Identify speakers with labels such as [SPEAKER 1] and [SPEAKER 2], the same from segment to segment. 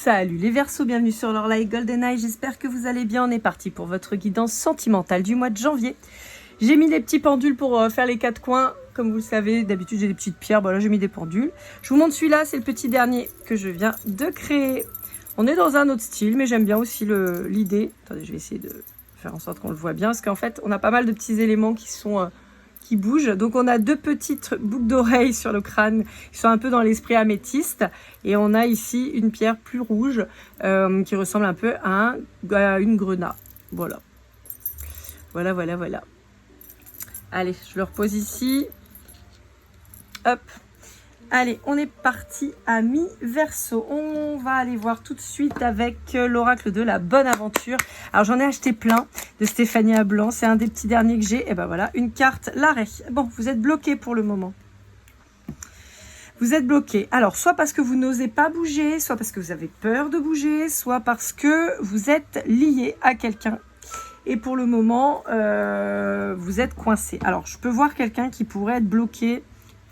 [SPEAKER 1] Salut les Verseaux, bienvenue sur leur live GoldenEye, j'espère que vous allez bien. On est parti pour votre guidance sentimentale du mois de janvier. J'ai mis des petits pendules pour faire les quatre coins, comme vous le savez, d'habitude j'ai des petites pierres, bon là j'ai mis des pendules. Je vous montre celui-là, c'est le petit dernier que je viens de créer. On est dans un autre style, mais j'aime bien aussi l'idée. Attendez, je vais essayer de faire en sorte qu'on le voit bien, parce qu'en fait on a pas mal de petits éléments qui bougent. Donc on a deux petites boucles d'oreilles sur le crâne qui sont un peu dans l'esprit améthyste, et on a ici une pierre plus rouge qui ressemble un peu à une grenade. Voilà. Voilà. Allez, je le repose ici. Hop. Allez, on est parti, amis Verseau. On va aller voir tout de suite avec l'oracle de la bonne aventure. Alors, j'en ai acheté plein de Stéphanie Blanc. C'est un des petits derniers que j'ai. Et ben voilà, une carte, l'arrêt. Bon, vous êtes bloqué pour le moment. Vous êtes bloqué. Alors, soit parce que vous n'osez pas bouger, soit parce que vous avez peur de bouger, soit parce que vous êtes lié à quelqu'un. Et pour le moment, vous êtes coincé. Alors, je peux voir quelqu'un qui pourrait être bloqué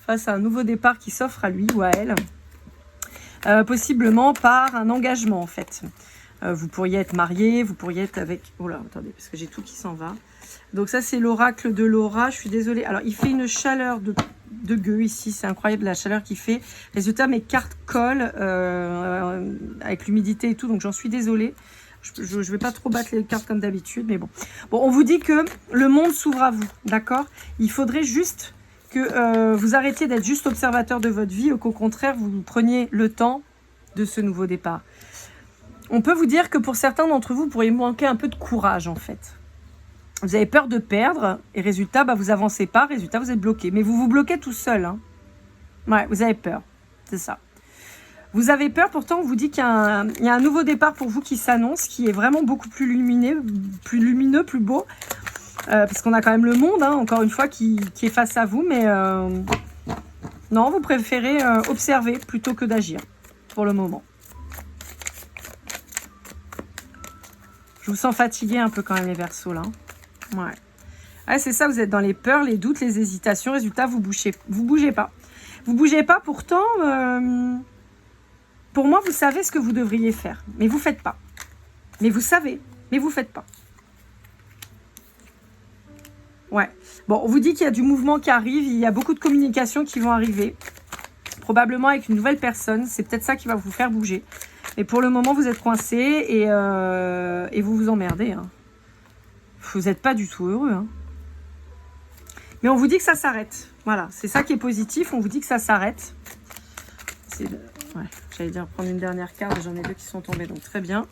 [SPEAKER 1] face à un nouveau départ qui s'offre à lui ou à elle, possiblement par un engagement en fait. Vous pourriez être marié, vous pourriez être avec... Oh là, attendez, parce que j'ai tout qui s'en va. Donc ça, c'est l'oracle de Laura, je suis désolée. Alors, il fait une chaleur de gueux ici, c'est incroyable la chaleur qu'il fait. Résultat, mes cartes collent avec l'humidité et tout, donc j'en suis désolée. Je ne vais pas trop battre les cartes comme d'habitude, mais bon. Bon, on vous dit que le monde s'ouvre à vous, d'accord? Il faudrait juste que vous arrêtiez d'être juste observateur de votre vie, ou qu'au contraire, vous preniez le temps de ce nouveau départ. On peut vous dire que pour certains d'entre vous, vous pourriez manquer un peu de courage, en fait. Vous avez peur de perdre, et résultat, vous avancez pas, résultat, vous êtes bloqué. Mais vous vous bloquez tout seul. Hein. Ouais, vous avez peur, c'est ça. Vous avez peur, pourtant, on vous dit qu'il y a un nouveau départ pour vous qui s'annonce, qui est vraiment beaucoup plus lumineux, plus beau. Parce qu'on a quand même le monde, hein, encore une fois, qui est face à vous. Mais non, vous préférez observer plutôt que d'agir, pour le moment. Je vous sens fatigué un peu quand même, les Verseaux, là. Ouais, c'est ça, vous êtes dans les peurs, les doutes, les hésitations. Résultat, vous bougez pas. Vous bougez pas, pourtant, pour moi, vous savez ce que vous devriez faire. Mais vous faites pas. Mais vous savez, mais vous faites pas. Ouais. Bon, on vous dit qu'il y a du mouvement qui arrive, il y a beaucoup de communications qui vont arriver. Probablement avec une nouvelle personne. C'est peut-être ça qui va vous faire bouger. Mais pour le moment, vous êtes coincé et vous vous emmerdez. Hein. Vous n'êtes pas du tout heureux. Hein. Mais on vous dit que ça s'arrête. Voilà, c'est ça qui est positif. On vous dit que ça s'arrête. Ouais, j'allais dire prendre une dernière carte. J'en ai deux qui sont tombées, donc très bien.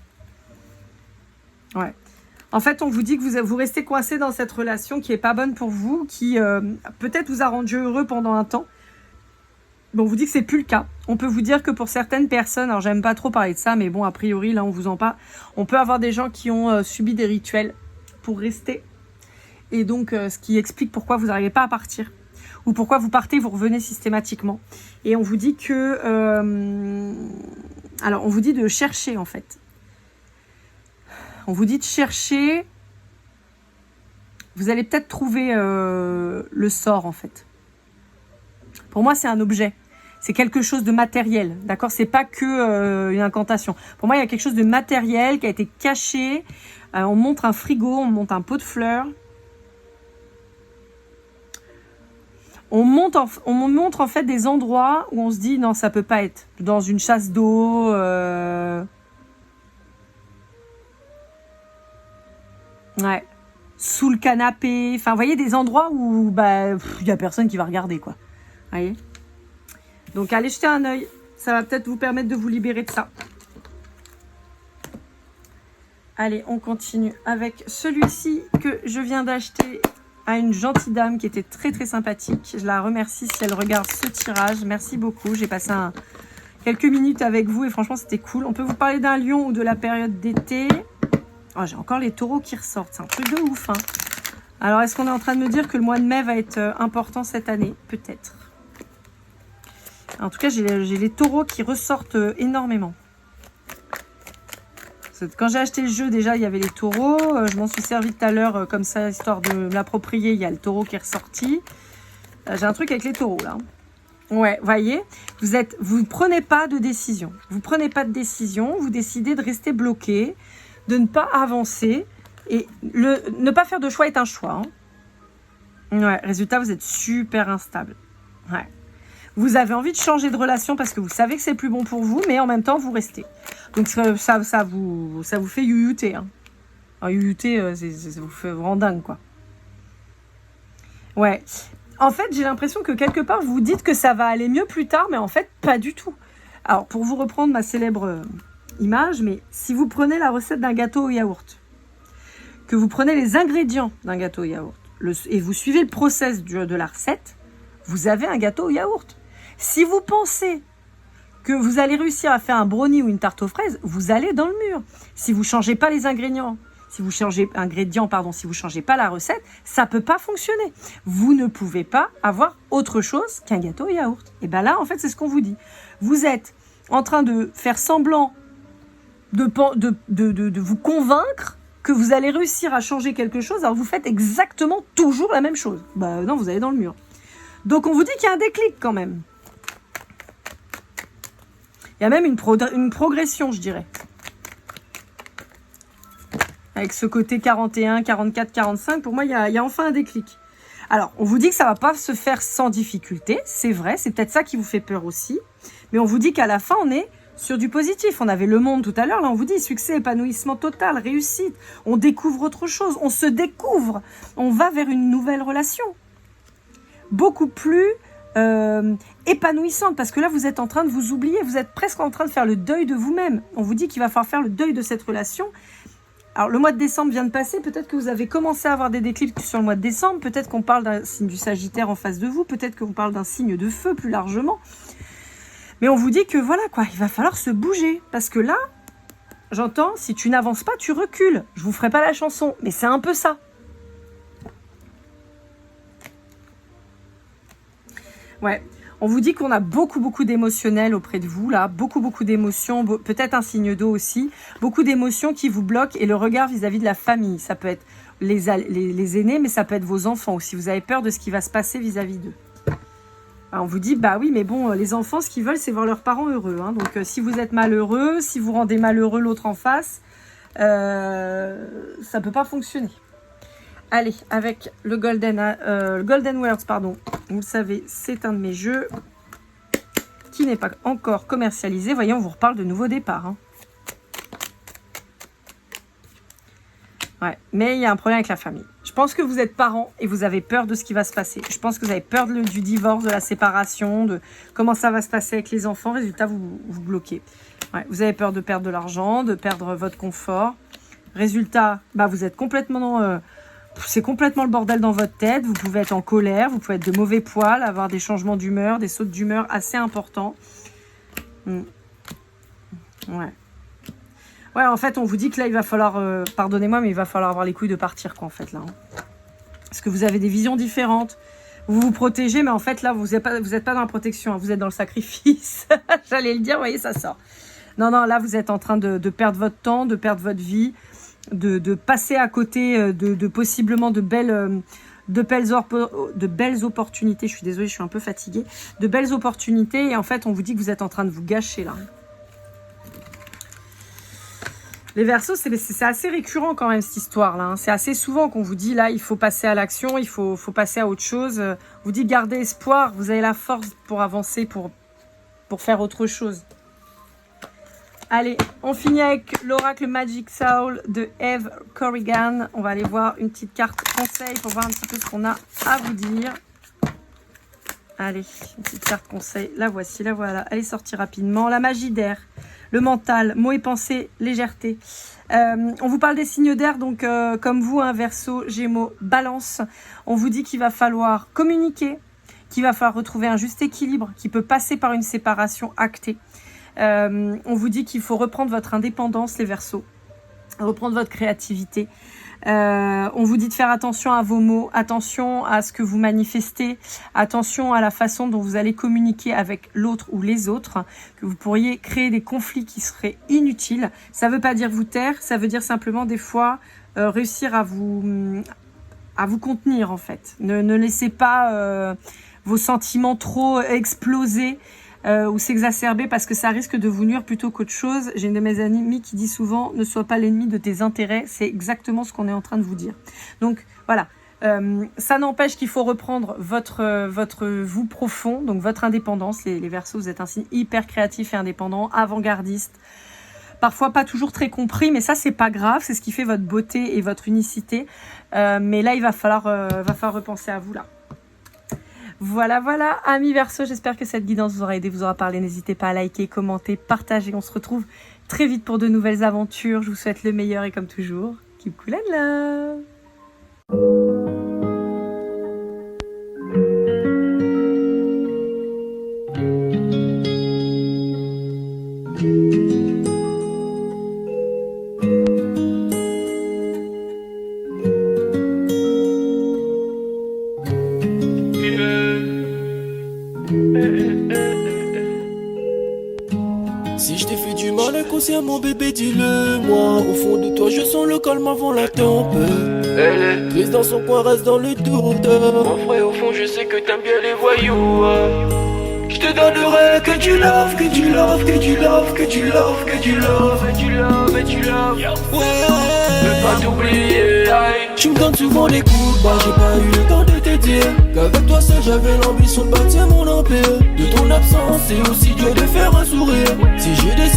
[SPEAKER 1] Ouais. En fait, on vous dit que vous restez coincé dans cette relation qui n'est pas bonne pour vous, qui peut-être vous a rendu heureux pendant un temps. Bon, on vous dit que c'est plus le cas. On peut vous dire que pour certaines personnes, alors j'aime pas trop parler de ça, mais bon, a priori, là, on vous en parle. On peut avoir des gens qui ont subi des rituels pour rester. Et donc, ce qui explique pourquoi vous n'arrivez pas à partir. Ou pourquoi vous partez, vous revenez systématiquement. Et on vous dit que... alors, on vous dit de chercher, en fait. On vous dit de chercher, vous allez peut-être trouver le sort en fait. Pour moi, c'est un objet, c'est quelque chose de matériel, d'accord? C'est pas que une incantation. Pour moi, il y a quelque chose de matériel qui a été caché. On montre un frigo, on montre un pot de fleurs. On montre en fait des endroits où on se dit non, ça peut pas être. Dans une chasse d'eau... Ouais, sous le canapé, enfin, vous voyez, des endroits où il y a personne qui va regarder, quoi. Vous voyez? Donc, allez jeter un œil. Ça va peut-être vous permettre de vous libérer de ça. Allez, on continue avec celui-ci que je viens d'acheter à une gentille dame qui était très, très sympathique. Je la remercie si elle regarde ce tirage. Merci beaucoup. J'ai passé quelques minutes avec vous et franchement, c'était cool. On peut vous parler d'un lion ou de la période d'été. Oh, j'ai encore les taureaux qui ressortent. C'est un truc de ouf. Hein. Alors, est-ce qu'on est en train de me dire que le mois de mai va être important cette année? Peut-être. En tout cas, j'ai les taureaux qui ressortent énormément. Quand j'ai acheté le jeu, déjà, il y avait les taureaux. Je m'en suis servi tout à l'heure comme ça, histoire de m'approprier. Il y a le taureau qui est ressorti. J'ai un truc avec les taureaux, là. Ouais, voyez, vous prenez pas de décision. Vous prenez pas de décision, vous décidez de rester bloqué, de ne pas avancer. Et ne pas faire de choix est un choix. Ouais, résultat, vous êtes super instable. Ouais. Vous avez envie de changer de relation parce que vous savez que c'est plus bon pour vous, mais en même temps, vous restez. Donc, ça vous fait youyouter. Alors, youyouter, ça vous fait vraiment dingue, quoi. Ouais. En fait, j'ai l'impression que quelque part, vous dites que ça va aller mieux plus tard, mais en fait, pas du tout. Alors, pour vous reprendre ma célèbre image, mais si vous prenez la recette d'un gâteau au yaourt, que vous prenez les ingrédients d'un gâteau au yaourt, et vous suivez le process de la recette, vous avez un gâteau au yaourt. Si vous pensez que vous allez réussir à faire un brownie ou une tarte aux fraises, vous allez dans le mur. Si vous ne changez pas les ingrédients, si vous changez pas la recette, ça ne peut pas fonctionner. Vous ne pouvez pas avoir autre chose qu'un gâteau au yaourt. Et bien là, en fait, c'est ce qu'on vous dit. Vous êtes en train de faire semblant de vous convaincre que vous allez réussir à changer quelque chose, alors vous faites exactement toujours la même chose. Bah non, vous allez dans le mur. Donc on vous dit qu'il y a un déclic quand même. Il y a même une progression, je dirais. Avec ce côté 41, 44, 45, pour moi, il y a enfin un déclic. Alors, on vous dit que ça ne va pas se faire sans difficulté, c'est vrai, c'est peut-être ça qui vous fait peur aussi. Mais on vous dit qu'à la fin, on est sur du positif. On avait le monde tout à l'heure, là on vous dit succès, épanouissement total, réussite. On découvre autre chose, on se découvre. On va vers une nouvelle relation. Beaucoup plus épanouissante, parce que là vous êtes en train de vous oublier, vous êtes presque en train de faire le deuil de vous-même. On vous dit qu'il va falloir faire le deuil de cette relation. Alors le mois de décembre vient de passer, peut-être que vous avez commencé à avoir des déclics sur le mois de décembre, peut-être qu'on parle d'un signe du Sagittaire en face de vous, peut-être qu'on parle d'un signe de feu plus largement. Mais on vous dit que voilà quoi, il va falloir se bouger, parce que là, j'entends, si tu n'avances pas, tu recules. Je vous ferai pas la chanson, mais c'est un peu ça. Ouais, on vous dit qu'on a beaucoup d'émotionnels auprès de vous, là, beaucoup d'émotions, peut-être un signe d'eau aussi, beaucoup d'émotions qui vous bloquent, et le regard vis-à-vis de la famille. Ça peut être les aînés, mais ça peut être vos enfants aussi. Vous avez peur de ce qui va se passer vis-à-vis d'eux. Alors on vous dit, bah oui, mais bon, les enfants, ce qu'ils veulent, c'est voir leurs parents heureux. Hein. Donc si vous êtes malheureux, si vous rendez malheureux l'autre en face, ça ne peut pas fonctionner. Allez, avec le Golden Words, pardon. Vous le savez, c'est un de mes jeux qui n'est pas encore commercialisé. Voyez, on vous reparle de nouveau départ. Hein. Ouais, mais il y a un problème avec la famille. Je pense que vous êtes parents et vous avez peur de ce qui va se passer. Je pense que vous avez peur du divorce, de la séparation, de comment ça va se passer avec les enfants. Résultat, vous bloquez. Ouais, vous avez peur de perdre de l'argent, de perdre votre confort. Résultat, bah, vous êtes complètement... c'est complètement le bordel dans votre tête. Vous pouvez être en colère, vous pouvez être de mauvais poil, avoir des changements d'humeur, des sautes d'humeur assez importants. Ouais. Ouais, en fait, on vous dit que là, il va falloir... pardonnez-moi, mais il va falloir avoir les couilles de partir, quoi, en fait, là. Hein. Parce que vous avez des visions différentes. Vous vous protégez, mais en fait, là, vous n'êtes pas dans la protection. Hein, vous êtes dans le sacrifice. J'allais le dire, vous voyez, ça sort. Non, là, vous êtes en train de perdre votre temps, de perdre votre vie, de passer à côté de possiblement de belles opportunités. Je suis désolée, je suis un peu fatiguée. De belles opportunités. Et en fait, on vous dit que vous êtes en train de vous gâcher, là. Les Verseaux, c'est assez récurrent quand même cette histoire-là. Hein. C'est assez souvent qu'on vous dit là, il faut passer à l'action, il faut passer à autre chose. On vous dit gardez espoir, vous avez la force pour avancer, pour faire autre chose. Allez, on finit avec l'oracle Magic Soul de Eve Corrigan. On va aller voir une petite carte conseil pour voir un petit peu ce qu'on a à vous dire. Allez, une petite carte conseil. La voici, la voilà. Elle est sortie rapidement. La magie d'air. Le mental, mots et pensées, légèreté. On vous parle des signes d'air, donc comme vous, hein, Verseau, Gémeaux, Balance. On vous dit qu'il va falloir communiquer, qu'il va falloir retrouver un juste équilibre, qui peut passer par une séparation actée. On vous dit qu'il faut reprendre votre indépendance, les Verseaux, reprendre votre créativité. On vous dit de faire attention à vos mots, attention à ce que vous manifestez, attention à la façon dont vous allez communiquer avec l'autre ou les autres, que vous pourriez créer des conflits qui seraient inutiles. Ça ne veut pas dire vous taire, ça veut dire simplement des fois réussir à vous contenir en fait. Ne laissez pas vos sentiments trop explosés ou s'exacerber parce que ça risque de vous nuire plutôt qu'autre chose. J'ai une de mes amies qui dit souvent « Ne sois pas l'ennemi de tes intérêts ». C'est exactement ce qu'on est en train de vous dire. Donc voilà, ça n'empêche qu'il faut reprendre votre vous profond, donc votre indépendance. Les Verseaux, vous êtes un signe hyper créatif et indépendant, avant-gardiste. Parfois pas toujours très compris, mais ça c'est pas grave, c'est ce qui fait votre beauté et votre unicité. Mais là il va falloir repenser à vous là. Voilà, amis Verseaux, j'espère que cette guidance vous aura aidé, vous aura parlé. N'hésitez pas à liker, commenter, partager. On se retrouve très vite pour de nouvelles aventures. Je vous souhaite le meilleur et comme toujours, keep cool and love.
[SPEAKER 2] Si je t'ai fait du mal inconsciemment bébé dis-le moi. Au fond de toi je sens le calme avant la tempête. Elle est triste dans son coin, reste dans le doute. Mon frère au fond je sais que t'aimes bien les voyous. Je te donnerai que du love, que du love, que du love, que du love, que du love, et du love, et du love. Ouais, ne pas t'oublier. Tu me donnes souvent les coups de barre, j'ai pas eu le temps de te dire qu'avec toi seul j'avais l'ambition de bâtir mon empire. De ton absence c'est aussi dur de faire un sourire. Si j'ai des